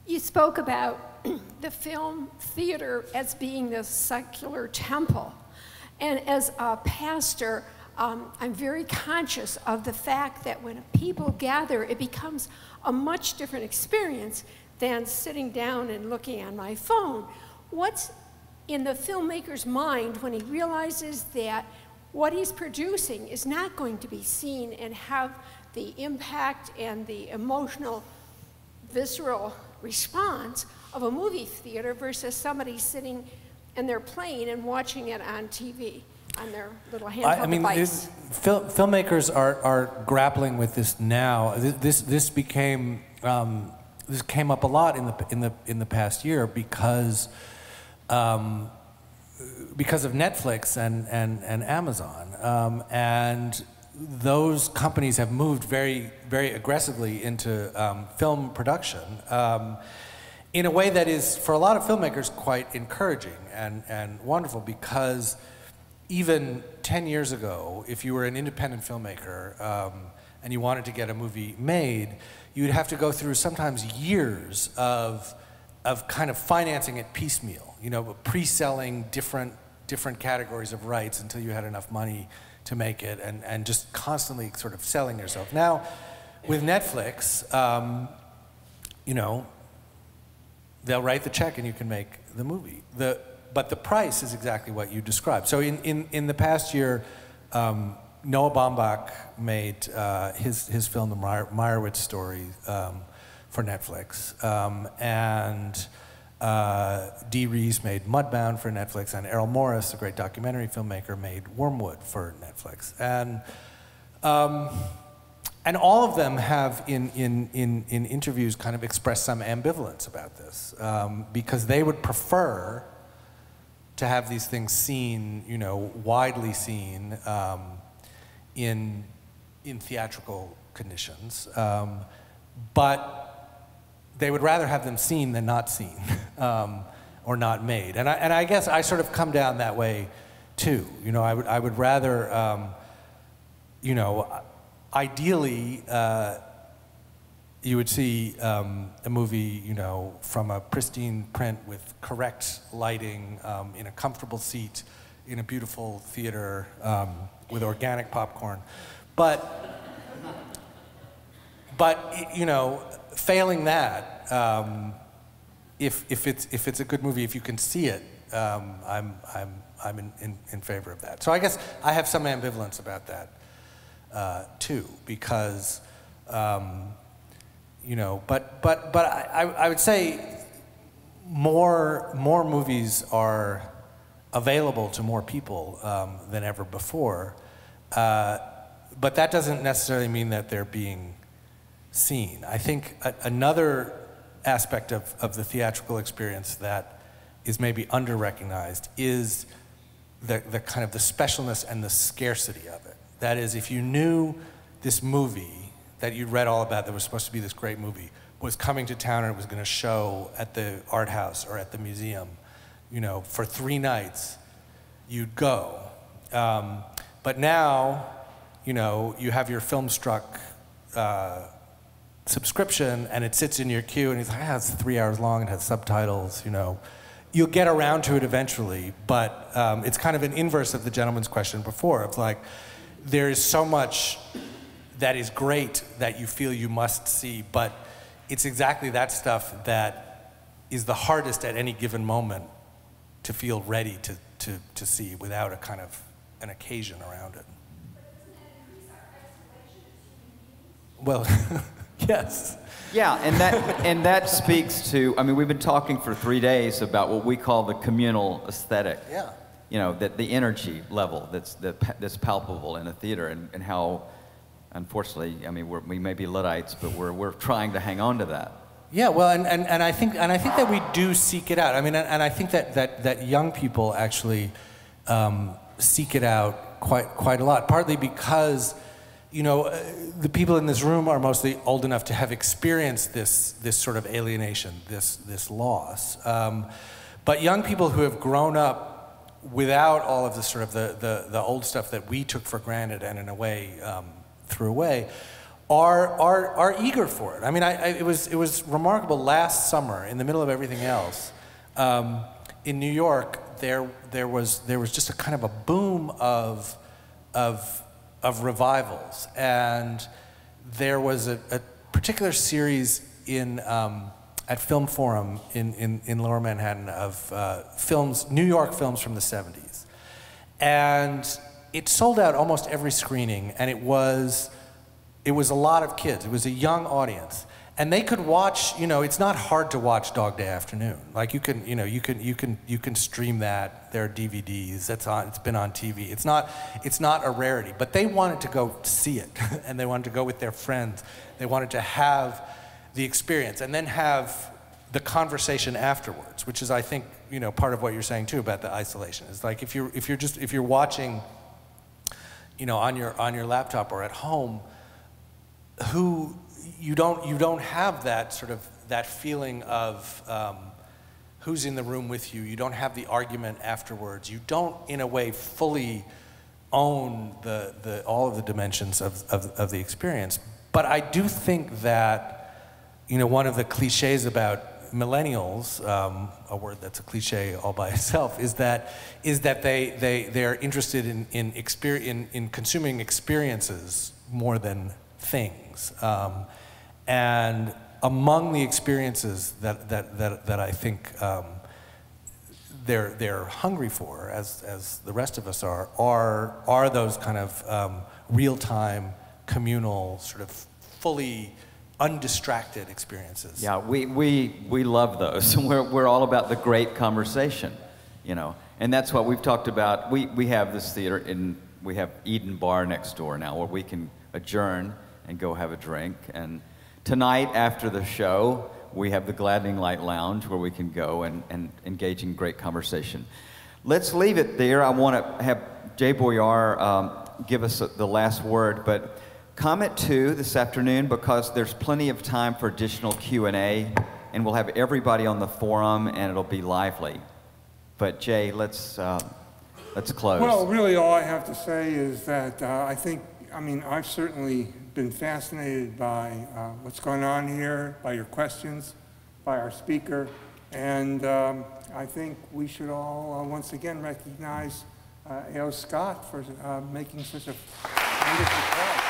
You spoke about the film theater as being the secular temple. And as a pastor, I'm very conscious of the fact that when people gather, it becomes a much different experience than sitting down and looking on my phone. What's in the filmmaker's mind when he realizes that what he's producing is not going to be seen and have the impact and the emotional, visceral response of a movie theater versus somebody sitting in their plane and watching it on TV on their little handheld device? Filmmakers are grappling with this now. This became this came up a lot in the past year because of Netflix and Amazon, and those companies have moved very aggressively into film production in a way that is, for a lot of filmmakers, quite encouraging and wonderful, because even 10 years ago, if you were an independent filmmaker and you wanted to get a movie made, you'd have to go through sometimes years of kind of financing it piecemeal, you know, pre-selling different categories of rights until you had enough money to make it, and just constantly sort of selling yourself. Now, with Netflix, you know, they'll write the check and you can make the movie. But the price is exactly what you described. So in the past year, Noah Baumbach made his film, The Meyerowitz Story, for Netflix, and Dee Rees made Mudbound for Netflix, and Errol Morris, a great documentary filmmaker, made Wormwood for Netflix. And all of them have, in interviews, kind of expressed some ambivalence about this, because they would prefer to have these things seen, you know, widely seen in theatrical conditions, but they would rather have them seen than not seen, or not made. And I guess I sort of come down that way too. You know, I would rather, you know, ideally, you would see a movie, you know, from a pristine print with correct lighting, in a comfortable seat, in a beautiful theater, with organic popcorn. But you know, failing that, if it's a good movie, if you can see it, I'm in favor of that. So I guess I have some ambivalence about that too, because you know, but I would say more movies are available to more people than ever before, but that doesn't necessarily mean that they're being seen. I think another aspect of the theatrical experience that is maybe under-recognized is the kind of the specialness and the scarcity of it. That is, if you knew this movie that you read all about that was supposed to be this great movie was coming to town and it was going to show at the art house or at the museum, you know, for 3 nights, you'd go. But now, you know, you have your Filmstruck subscription, and it sits in your queue, and it's like, it's 3 hours long, it has subtitles, you know. You'll get around to it eventually, but it's kind of an inverse of the gentleman's question before, of like, there is so much that is great that you feel you must see, but it's exactly that stuff that is the hardest at any given moment to feel ready to see without a kind of an occasion around it. Well, yes. Yeah, and that speaks to, I mean, we've been talking for 3 days about what we call the communal aesthetic. Yeah. You know, that the energy level that's palpable in a theater, and how, unfortunately, I mean, we may be Luddites, but we're trying to hang on to that. Yeah, well, and I think that we do seek it out. I mean, and I think that young people actually seek it out quite a lot, partly because, you know, the people in this room are mostly old enough to have experienced this sort of alienation, this loss. But young people who have grown up without all of the sort of the old stuff that we took for granted and in a way threw away, are eager for it. I mean, it was remarkable last summer, in the middle of everything else, in New York, there was just a kind of a boom of revivals, and there was a particular series at Film Forum in Lower Manhattan of films, New York films from the 70s, and it sold out almost every screening, and it was a lot of kids. It was a young audience, and they could watch. You know, it's not hard to watch Dog Day Afternoon. Like you can stream that. There are DVDs. That's on. It's been on TV. It's not a rarity. But they wanted to go see it, and they wanted to go with their friends. They wanted to have the experience, and then have the conversation afterwards, which is, I think, part of what you're saying too about the isolation. Is like if you're watching, on your laptop or at home, you don't have that sort of that feeling of who's in the room with you. You don't have the argument afterwards. You don't, in a way, fully own all of the dimensions of the experience. But I do think that one of the cliches about millennials, a word that's a cliche all by itself, is that they're interested in consuming experiences more than things, and among the experiences that I think they're hungry for, as the rest of us are those kind of real-time, communal, sort of fully undistracted experiences. Yeah, we love those. We're all about the great conversation, and that's what we've talked about. We have this theater we have Eden Bar next door now, where we can adjourn and go have a drink. And tonight after the show, we have the GladdeningLight Lounge, where we can go and engage in great conversation. Let's leave it there. I want to have Jay Boyar give us the last word, but comment 2 this afternoon, because there's plenty of time for additional Q&A, and we'll have everybody on the forum, and it'll be lively. But Jay, let's close. Well, really all I have to say is that I've certainly been fascinated by what's going on here, by your questions, by our speaker, and I think we should all once again recognize A.O.Scott for making such a wonderful talk.